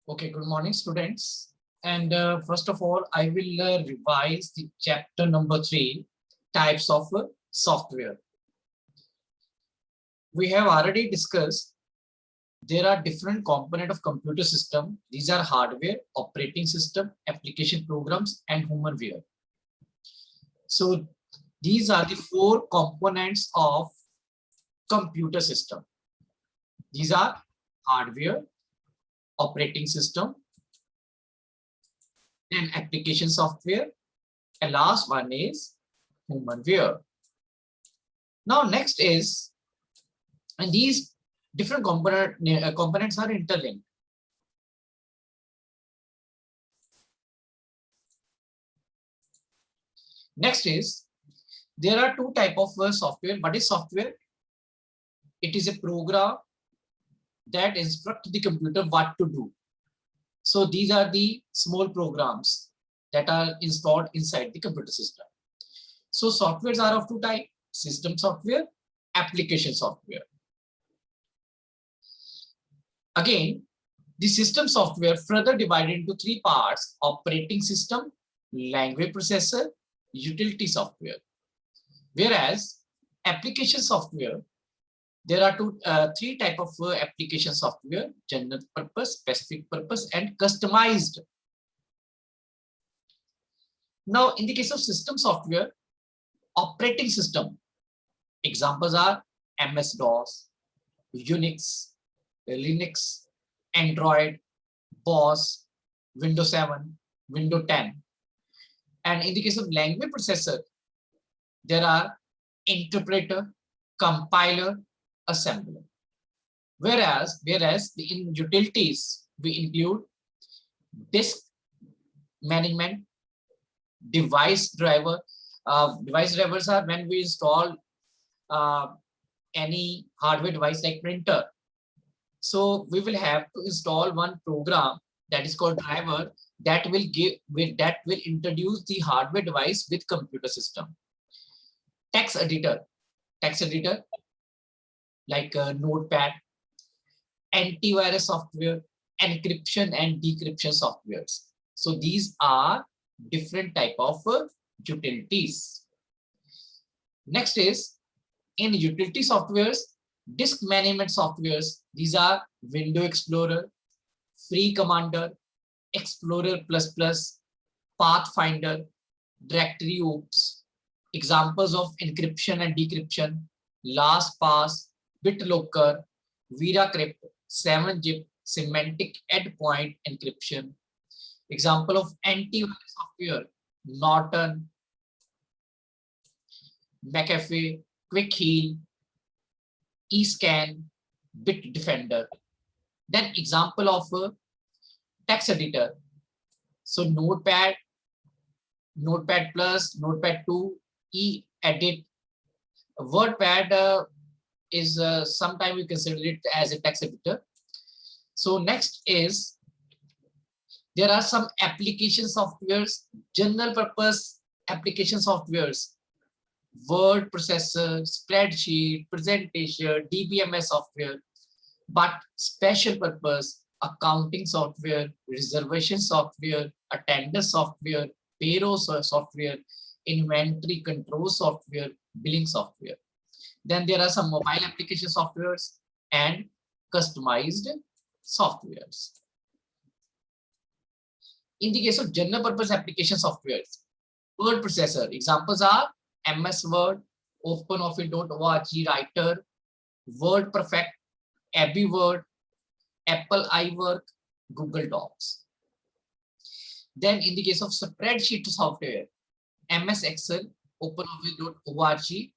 Okay, good morning, students. And first of all, I will revise the chapter number 3, types of software. We have already discussed there are different components of computer system. These are hardware, operating system, application programs, and humanware. So these are the 4 components of computer system. These are hardware, operating system, then application software, and last one is humanware. Now next is, and these different components are interlinked. Next is, there are 2 types of software. What is software? It is a program that instructs the computer what to do. So these are the small programs that are installed inside the computer system. So softwares are of 2 types: system software, application software. Again, the system software further divided into 3 parts: operating system, language processor, utility software. Whereas application software, there are 3 types of application software: general purpose, specific purpose, and customized. Now, in the case of system software, operating system, examples are MS-DOS, Unix, Linux, Android, BOS, Windows 7, Windows 10. And in the case of language processor, there are interpreter, compiler, assembler. Whereas in utilities, we include disk management, device driver. Device drivers are when we install any hardware device like printer. So we will have to install one program that is called driver that will introduce the hardware device with computer system. Text editor like Notepad, antivirus software, encryption and decryption softwares. So these are different type of utilities. Next is, in utility softwares, disk management softwares. These are Window Explorer, Free Commander, Explorer++, Pathfinder, Directory Oops. Examples of encryption and decryption: LastPass, BitLocker, VeraCrypt, 7-zip, semantic endpoint encryption. Example of antivirus software: Norton, McAfee, Quick Heal, eScan, Bitdefender. Then example of text editor. So Notepad, Notepad+, Notepad 2, eEdit. WordPad is sometimes we consider it as a text editor. So next is, there are some application softwares, general purpose application softwares: word processor, spreadsheet, presentation, DBMS software. But special purpose, accounting software, reservation software, attendance software, payroll software, inventory control software, billing software. Then there are some mobile application softwares and customized softwares. In the case of general purpose application softwares, word processor, examples are MS Word, OpenOffice.org Writer, WordPerfect, Abbey Word, Apple iWork, Google Docs. Then in the case of spreadsheet software, MS Excel, OpenOffice.org,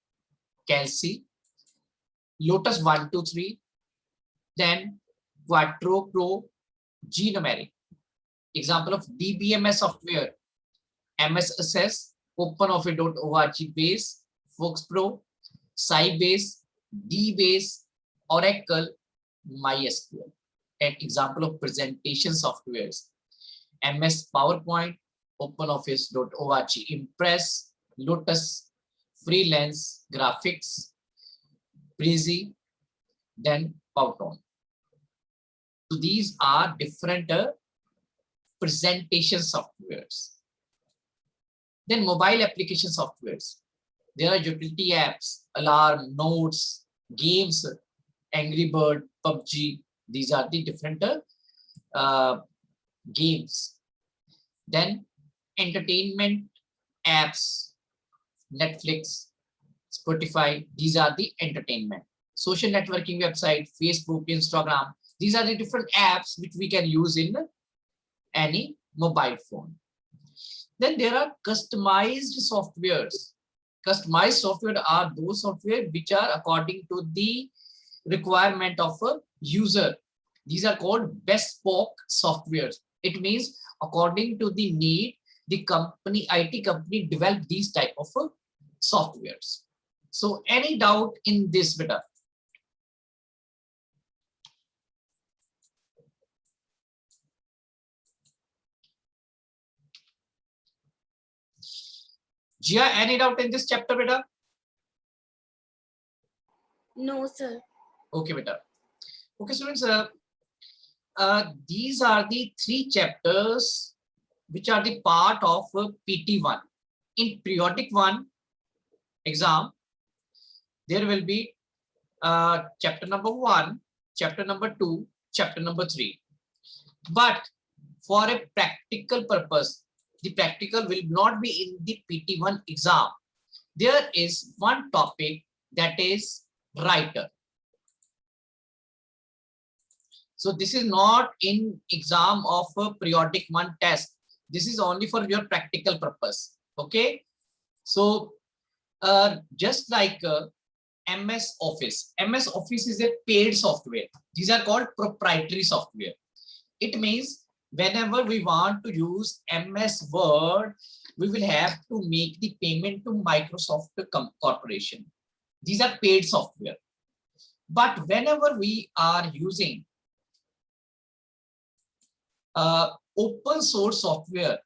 Kelsey, Lotus 123, then Quattro Pro, Gnumeric. Example of DBMS software: MS Access, OpenOffice.org Base, FoxPro, Sybase, DBase, Oracle, MySQL. An example of presentation softwares: MS PowerPoint, OpenOffice.org Impress, Lotus, Freelance Graphics, Prezi, then Powtoon. So these are different presentation softwares. Then mobile application softwares. There are utility apps, alarm, notes, games, Angry Bird, PUBG. These are the different games. Then entertainment apps, Netflix, Spotify. These are the entertainment. Social networking website, Facebook, Instagram. These are the different apps which we can use in any mobile phone. Then there are customized softwares. Customized software are those software which are according to the requirement of a user. These are called bespoke softwares. It means according to the need, the company, IT company develop these type of softwares. So any doubt in this, beta? Jia, any doubt in this chapter, beta? No, sir. Okay, beta. Okay, students, these are the 3 chapters which are the part of PT1. In periodic 1 exam, there will be chapter number 1, chapter number 2, chapter number 3. But for a practical purpose, the practical will not be in the PT1 exam. There is one topic, that is writer. So this is not in exam of a periodic 1 test. This is only for your practical purpose. Okay. So just like MS Office. MS Office is a paid software. These are called proprietary software. It means whenever we want to use MS Word, we will have to make the payment to Microsoft Corporation. These are paid software. But whenever we are using open source software,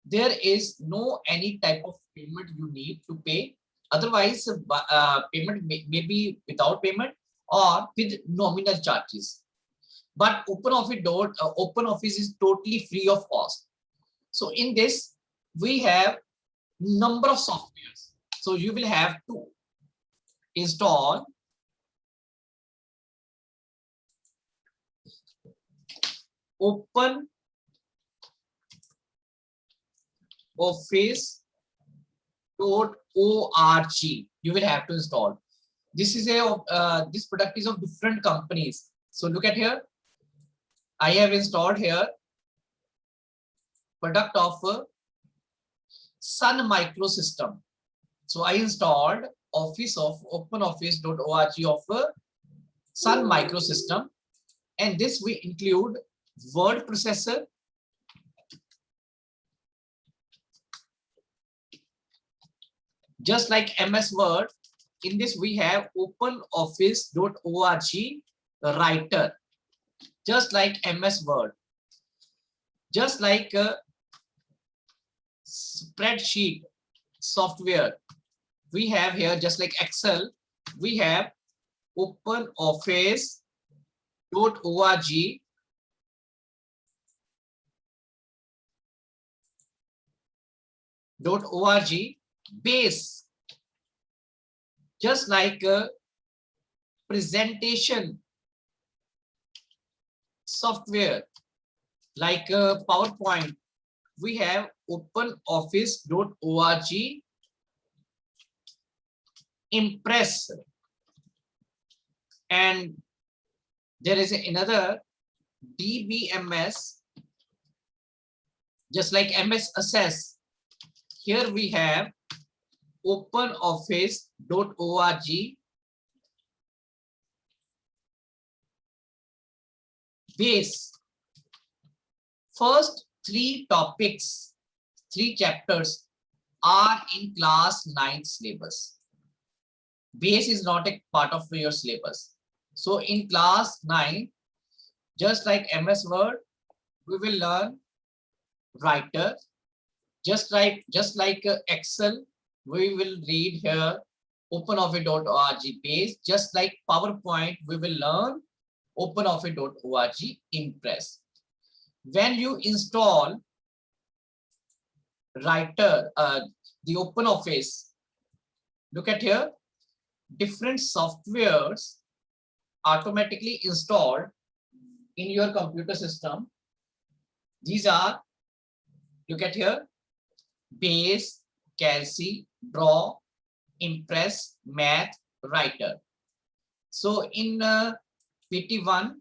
there is no any type of payment you need to pay. Otherwise, payment may be without payment or with nominal charges. But OpenOffice is totally free of cost. So in this, we have number of softwares. So you will have to install OpenOffice.org. You will have to install. This is this product is of different companies. So look at here. I have installed here product of Sun Microsystem. So I installed Office of OpenOffice.org of Sun Microsystem, and this we include word processor, just like MS Word. In this we have OpenOffice.org writer, just like MS Word, just like spreadsheet software we have here, just like Excel, we have OpenOffice.org base, just like presentation software like PowerPoint, we have OpenOffice.org Impress, and there is another DBMS, just like MS Access. Here we have OpenOffice.org base. First 3 topics, 3 chapters are in class 9 syllabus. Base is not a part of your syllabus. So in class 9, just like MS Word, we will learn writer. Just like Excel, we will read here OpenOffice.org base. Just like PowerPoint, we will learn openoffice.org Impress. When you install Writer, the OpenOffice, look at here, different softwares automatically installed in your computer system. These are, look at here, Base, Calci, Draw, Impress, Math, Writer. So in PT1,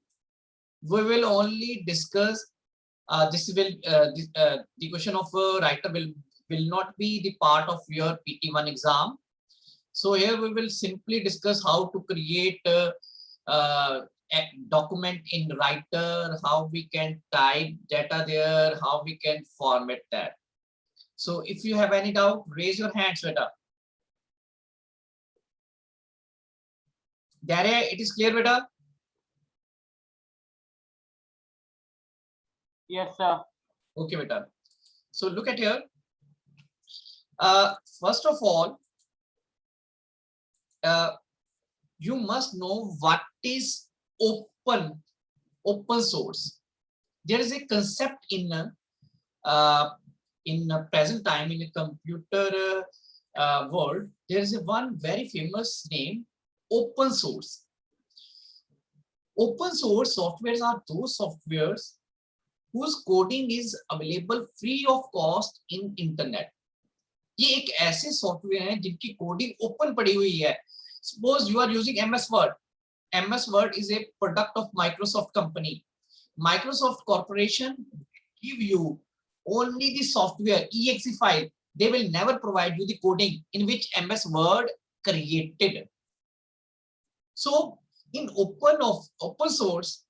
we will only discuss the question of Writer will not be the part of your PT1 exam. So here we will simply discuss how to create a document in Writer, how we can type data there, how we can format that. So if you have any doubt, raise your hand, Shweta. Darya, it is clear, beta? Yes, sir. Okay, beta. So look at here. First of all, you must know what is open source. There is a concept in present time in a computer world. There is one very famous name, open source. Open source softwares are those softwares whose coding is available free of cost in internet. ये एक ऐसे software हैं जिनकी coding open पड़ी हुई है. Suppose you are using MS Word. MS Word is a product of Microsoft company. Microsoft Corporation give you only the software, exe file. They will never provide you the coding in which MS Word created. So in open source,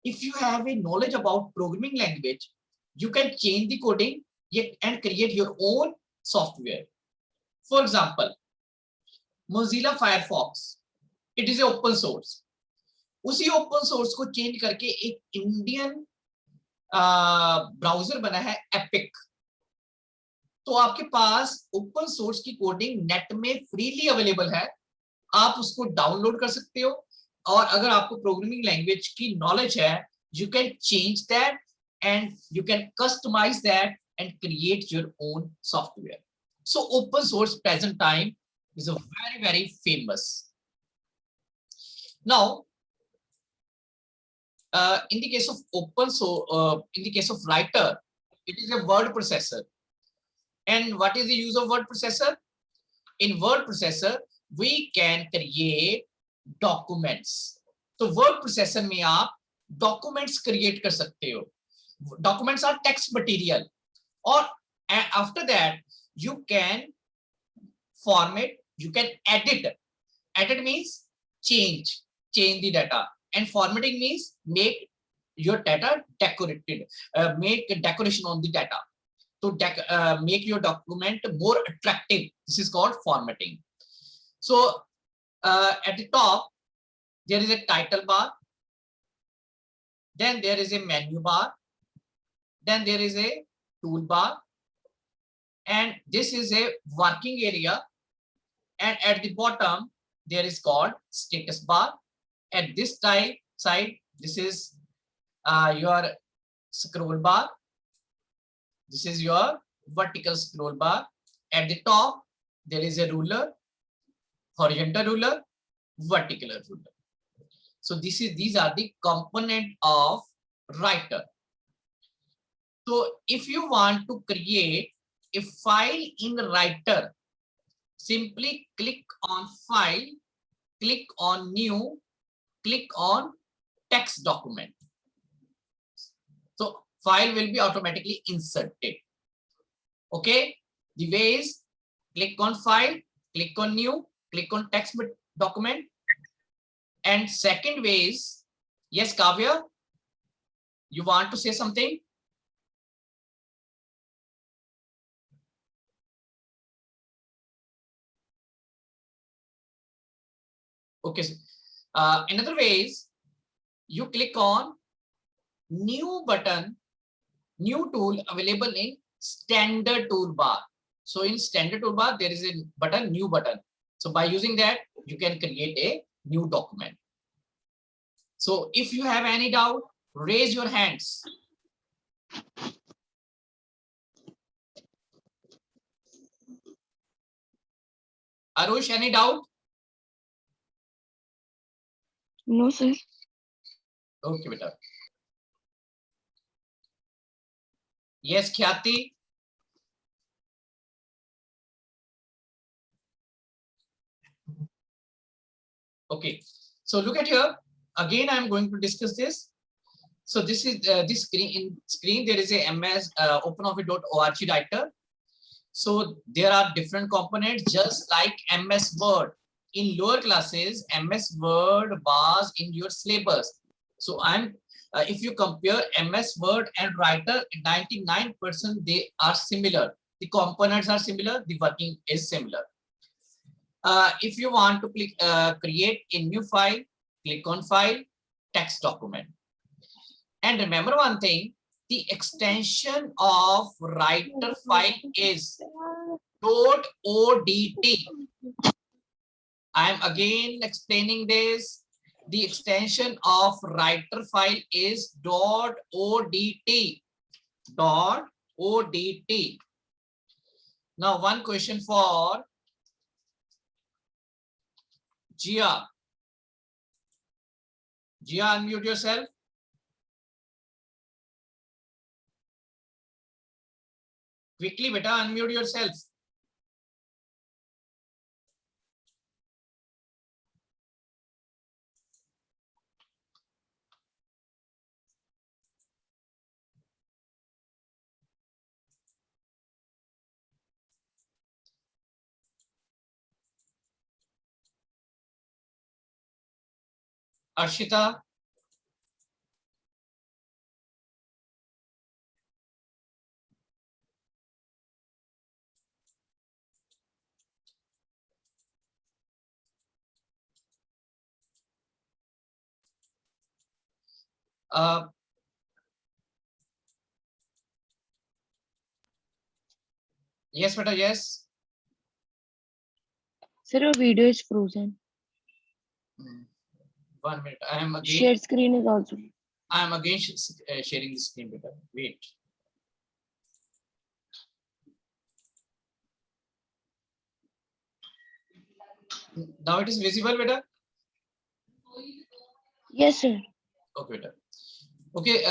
if you have a knowledge about programming language, you can change the coding and create your own software. For example, Mozilla Firefox, it is a open source. उसी open source को change करके एक Indian browser बना है epic. तो आपके पास open source की coding net में फ्रीली अवेलेबल है, आप उसको डाउनलोड कर सकते हो. और अगर आपको प्रोग्रामिंग लैंग्वेज की नॉलेज है, you can change that and you can customize that and create your own software. So open source present time is a very famous. Now in the case of in the case of Writer, it is a word processor. And what is the use of word processor? In word processor we can create documents. So word processor में आप documents create कर सकते हो. Documents are text material, or after that you can format, you can edit. Edit means change the data, and formatting means make your data decorated, make a decoration on the data to make your document more attractive. This is called formatting. So at the top there is a title bar, then there is a menu bar, then there is a toolbar, and this is a working area. And at the bottom there is called status bar. At this side this is your scroll bar. This is your vertical scroll bar. At the top there is a ruler, horizontal ruler, vertical ruler. So these are the component of Writer. So if you want to create a file in Writer, simply click on file, click on new, click on text document. So file will be automatically inserted. Okay, the way is click on file, click on new, click on text document. And second way is, yes Kavya, you want to say something? Okay, another way is you click on new button, new tool available in standard toolbar. So in standard toolbar there is a button, new button. So by using that you can create a new document. So if you have any doubt, raise your hands. Arush, any doubt? No, sir. Okay, beta. Yes, Khyati. Okay. So look at here. Again, I'm going to discuss this. So this is this screen. In screen, there is a MS OpenOffice.org writer. So there are different components, just like MS Word. In lower classes, MS Word was in your syllabus. So if you compare MS Word and Writer, 99% they are similar. The components are similar. The working is similar. If you want to click, create a new file, click on File, Text Document. And remember one thing, the extension of writer file is .odt. I am again explaining this. The extension of writer file is .odt. .odt. Now one question for Jia. Jia, unmute yourself. Quickly, beta, unmute yourself. Arshita. Yes, beta, yes. Sir, your video is frozen. 1 minute. I am again. Share screen is also. I am again sharing the screen, beta. Wait. Now it is visible, beta. Yes, sir. Okay, beta. Okay.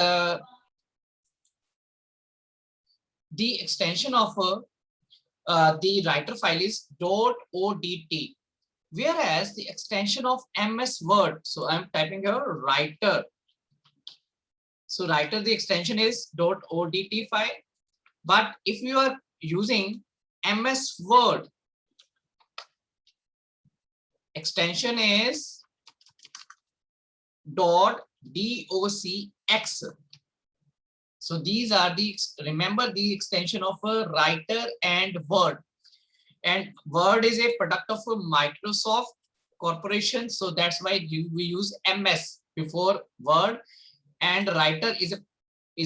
The extension of the writer file is .odt, whereas the extension of MS Word. So I'm typing here writer. So writer, the extension is .odt file. But if you are using MS Word, extension is .docx. So these are the, remember the extension of a writer and Word. And Word is a product of a Microsoft Corporation. So that's why we use MS before Word. And writer is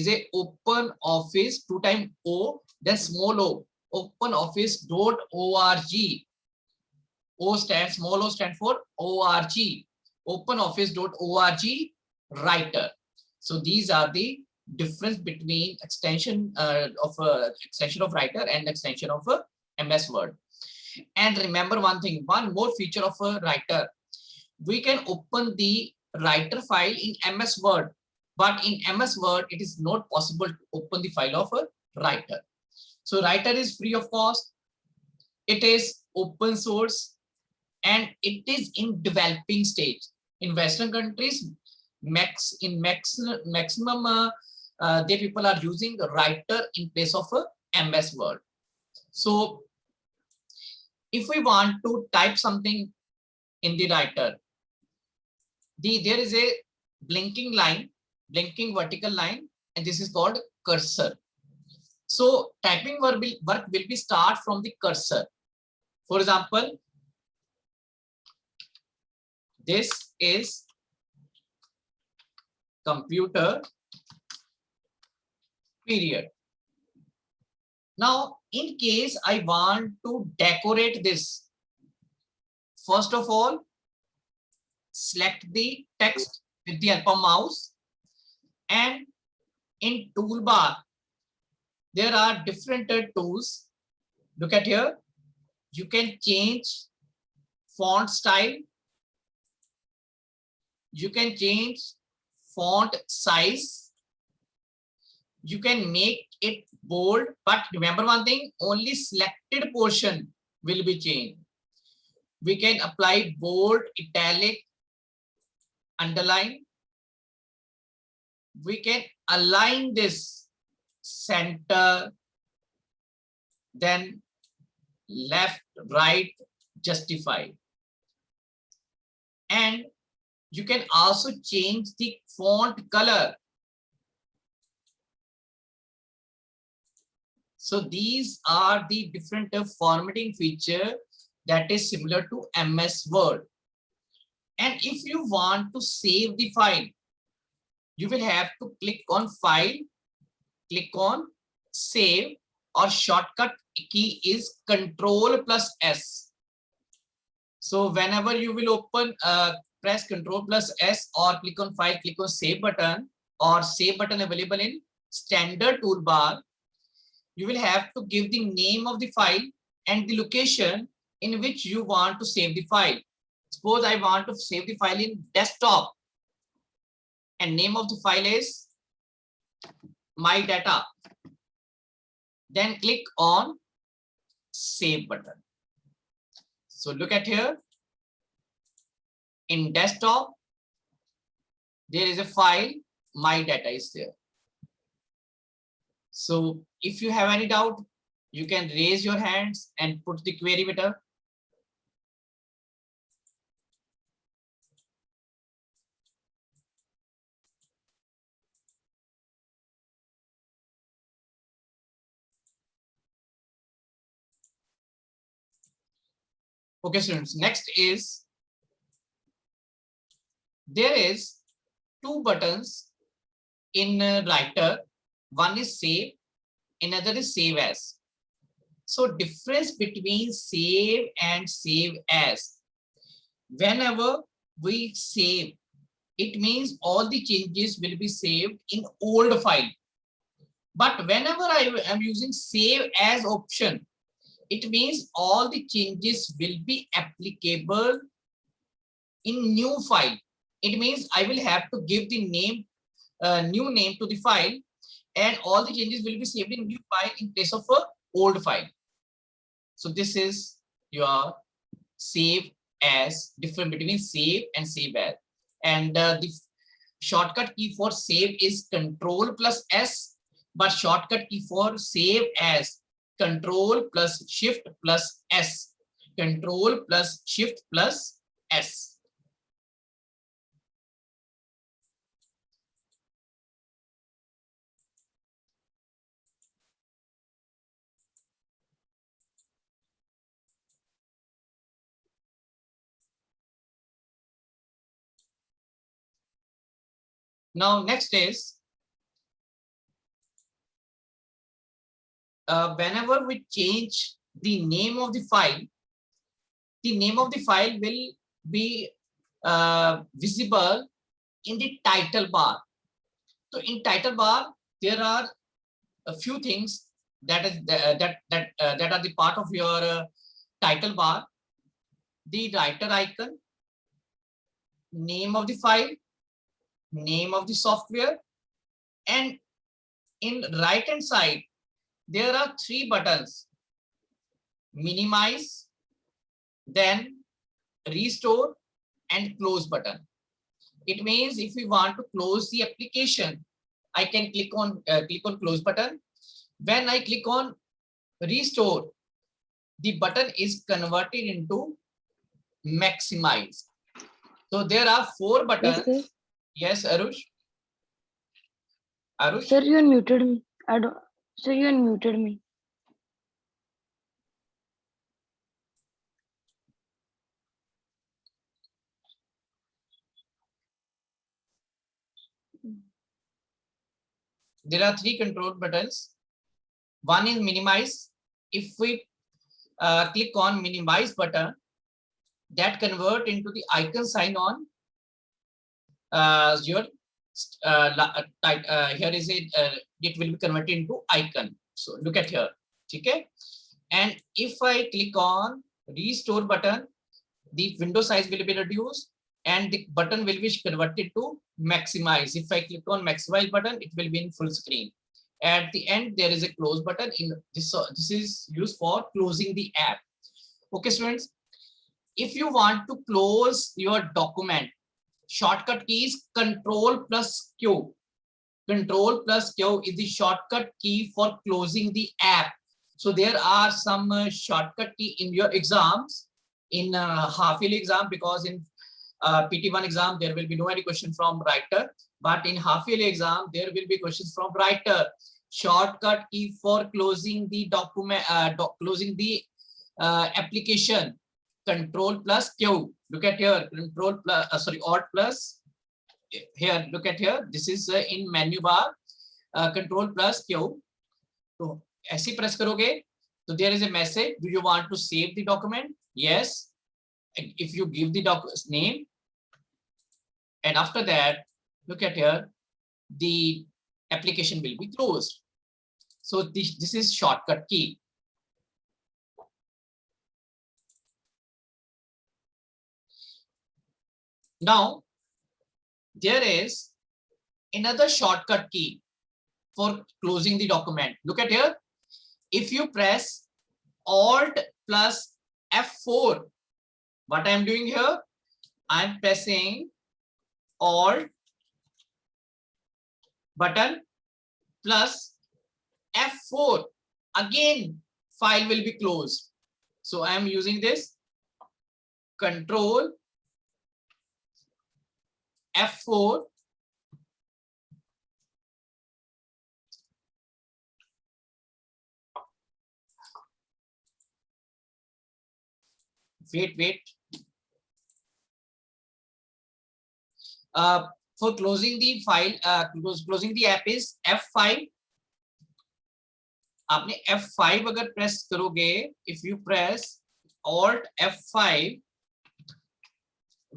a Open Office, 2 times O, then small o, openoffice.org. Small o stand for org, openoffice.org writer. So these are the difference between extension of writer and extension of MS Word. And remember one thing, one more feature of a writer, we can open the writer file in MS Word, but in MS Word it is not possible to open the file of a writer. So writer is free of cost, it is open source, and it is in developing stage. In Western countries, maximum the people are using writer in place of a MS Word. So if we want to type something in the writer, there is a blinking line, blinking vertical line, and this is called cursor. So typing work will be start from the cursor. For example, this is computer period. Now, in case I want to decorate this, first of all, select the text with the help of mouse. And in toolbar, there are different tools. Look at here. You can change font style. You can change font size. You can make it bold, but remember one thing, only selected portion will be changed. We can apply bold, italic, underline. We can align this center, then left, right, justify. And you can also change the font color. So these are the different formatting feature that is similar to MS Word. And if you want to save the file, you will have to click on File, click on Save, or shortcut key is Ctrl+S. So whenever you will open, press Ctrl+S or click on File, click on Save button, or Save button available in standard toolbar. You will have to give the name of the file and the location in which you want to save the file. Suppose I want to save the file in desktop, and name of the file is my data. Then click on Save button. So look at here. In desktop, there is a file, my data is there. So if you have any doubt, you can raise your hands and put the query button. Okay, students, next is there is two buttons in Writer. One is save, another is save as. So difference between save and save as. Whenever we save, it means all the changes will be saved in old file. But whenever I am using save as option, it means all the changes will be applicable in new file. It means I will have to give the name, new name to the file, and all the changes will be saved in new file in place of a old file. So this is your save as, difference between save and save as. And the shortcut key for save is Ctrl+S, but shortcut key for save as Ctrl+Shift+S. Ctrl+Shift+S. Now next is whenever we change the name of the file will be visible in the title bar. So in title bar, there are a few things that is that are the part of your title bar: the writer icon, name of the file, name of the software, and in right hand side there are three buttons: minimize, then restore, and close button. It means if we want to close the application, I can click on close button. When I click on restore, the button is converted into maximize. So there are four buttons. Yes, sir. Yes, Arush. Arush. Sir, you unmuted me. I don't. Sir, you unmuted me. There are three control buttons. One is minimize. If we click on minimize button, that convert into the icon sign on your here is it, it will be converted into icon. So look at here. Okay. And if I click on restore button, the window size will be reduced and the button will be converted to maximize. If I click on maximize button, it will be in full screen. At the end, there is a close button. In this, this is used for closing the app. Okay, students. If you want to close your document, shortcut key is Control plus Q. Control plus Q is the shortcut key for closing the app. So there are some shortcut key in your exams, in half-yearly exam, because in PT1 exam there will be no any question from writer, but in half-yearly exam there will be questions from writer. Shortcut key for closing the document, closing the application, Control plus Q. Look at here, Control plus Alt plus. Here, look at here. This is in menu bar, Control plus Q. So ऐसे press करोगे, so there is a message. Do you want to save the document? Yes. If you give the name, and after that, look at here, the application will be closed. So this is shortcut key. Now, there is another shortcut key for closing the document. Look at here. If you press Alt plus F4, what I'm doing here, I'm pressing Alt button plus F4. Again, file will be closed. So I am using this Control F4. Wait. For closing the file, closing the app is F5. आपने F5 अगर press करोगे, if you press Alt F5,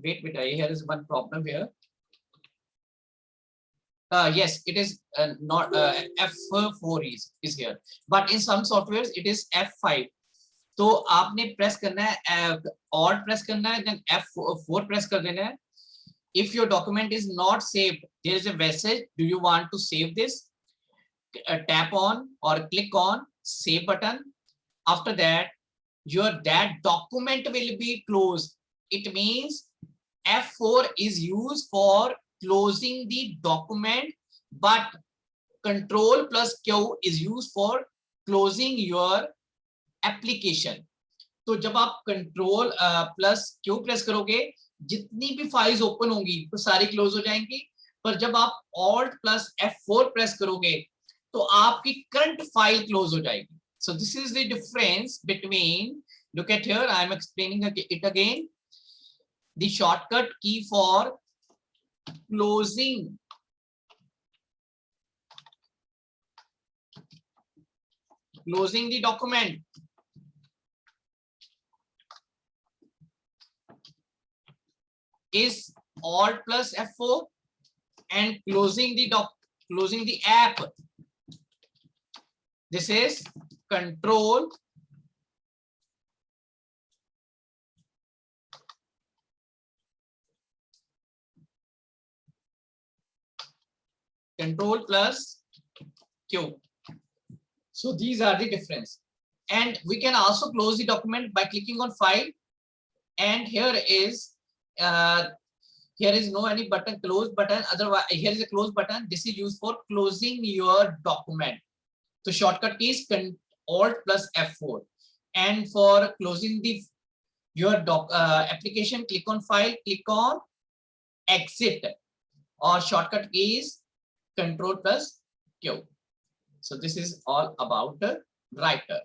wait, here is one problem here. Yes, it is not F4 is here, but in some softwares it is F5. तो आपने press करना है, Alt press करना है, then F4 press कर देना है. If your document is not saved, there is a message. Do you want to save this? Tap on or click on save button. After that, that document will be closed. It means F4 is used for closing the document, but Control plus Q is used for closing your application. तो जब आप Control plus Q press करोगे, जितनी भी files open होंगी वो सारी close हो जाएंगी, पर जब आप Alt plus F4 प्रेस करोगे तो आपकी करंट फाइल क्लोज हो जाएगी. So this is the difference between, look at here, I am explaining it again. The shortcut key for closing the document is Alt plus F4, and closing the app, this is Control plus Q. So these are the difference. And we can also close the document by clicking on file, and here is no any button, close button. Otherwise, here is a close button. This is used for closing your document. So shortcut key is Alt plus F4. And for closing your application, click on file, click on exit, or shortcut key is Control plus Q. So this is all about the writer.